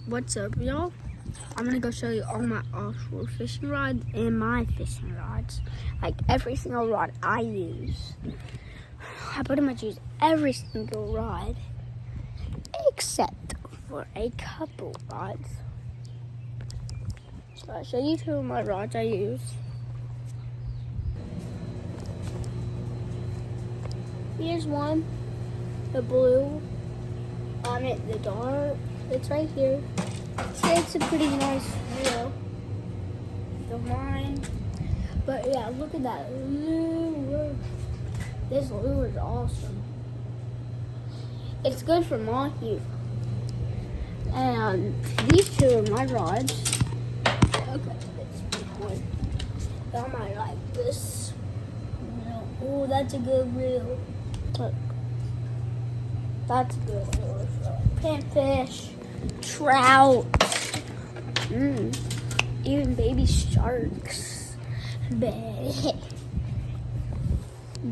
What's up, y'all? I'm gonna go show you all my offshore fishing rods and my fishing rods. Like every single rod I use. I pretty much use every single rod except for a couple rods. So I'll show you two of my rods I use. Here's one, the blue. On it, the dark. It's right here. It's a pretty nice reel. The line. But yeah, look at that lure. This lure is awesome. It's good for mahi. And these two are my rods. Okay, this big one. I might like this. Oh, that's a good reel. Look. That's a good lure. Panfish, trout, even baby sharks.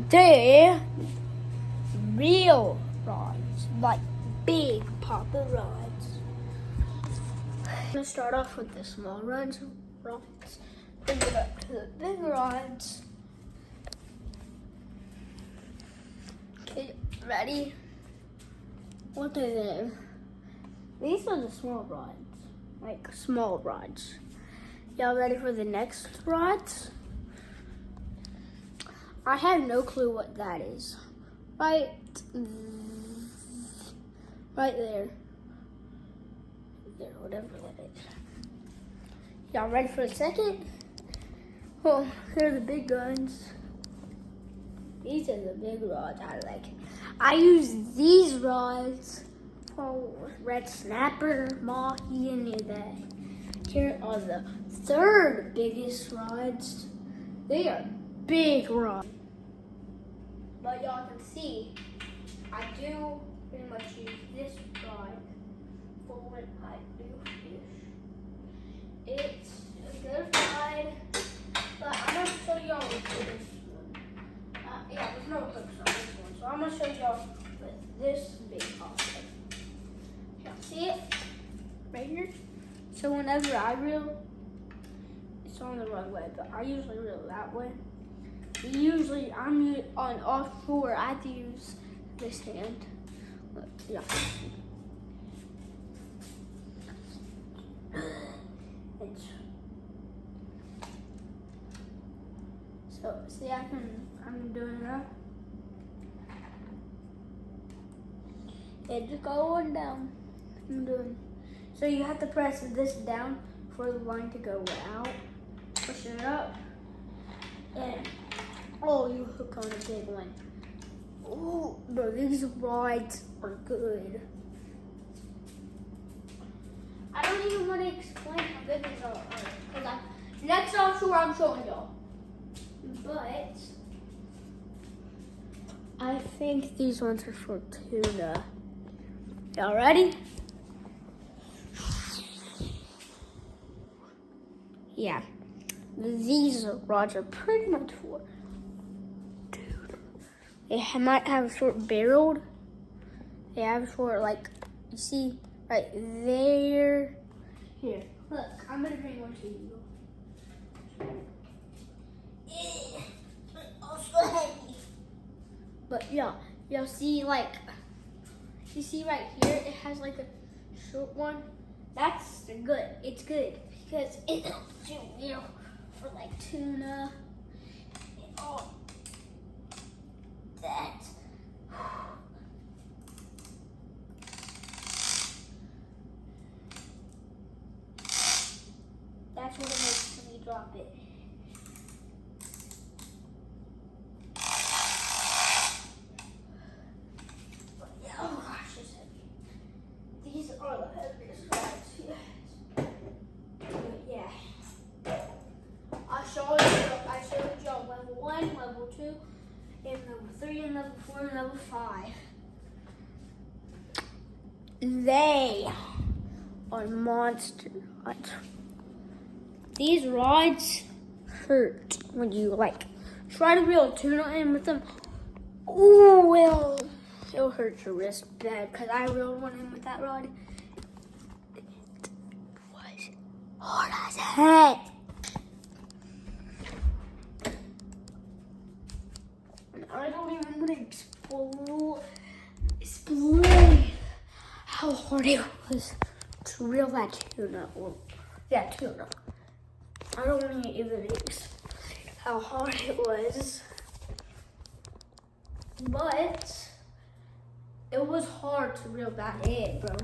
They're real rods, like big popper rods. I'm gonna start off with the small rods, bring it up to the big rods. Okay, ready? What are they? These are the small rods, like small rods. Y'all ready for the next rods? I have no clue what that is. Right there. There, whatever that is. Y'all ready for the second? Oh, here are the big guns. These are the big rods I like. I use these rods for red snapper, mahi, and that. Here are the third biggest rods. They are big rods. But y'all can see, I do pretty much use this rod for when I do fish. It's a good rod, but I'm going to show y'all with this one. Yeah, there's no hooks on this one, so I'm going to show y'all with this big also. Y'all see it? Right here? So whenever I reel, it's on the wrong way, but I usually reel that way. Usually, I'm on offshore, I have to use this hand. Look, yeah. So, see, I'm doing that. It's going down. So you have to press this down for the line to go out. Push it up. And, oh, you hook on a big one. Oh, bro, these rods are good. I don't even want to explain how good these are. Because next offshore I'm showing y'all. But I think these ones are for tuna. Y'all ready? Yeah. These rods are pretty much for tuna. They might have a short barreled. They have a short, like, you see right there. Here, look, I'm going to bring one to you. But yeah, you'll see like, you see right here, it has like a short one. That's good. It's good because it helps you, for like tuna and all that. That's what it makes when you drop it. These are the heaviest rods, yeah. I showed y'all level 1, level 2, and level 3, and level 4, and level 5. They are monster rods. These rods hurt when you like try to reel a tuna in with them. Ooh, it'll hurt your wrist bad because I reeled one in with that rod. It hard as heck. I don't even want to explain how hard it was to reel that tuna. Well, yeah, tuna. I don't want to even explain how hard it was. But it was hard to reel that in, bro.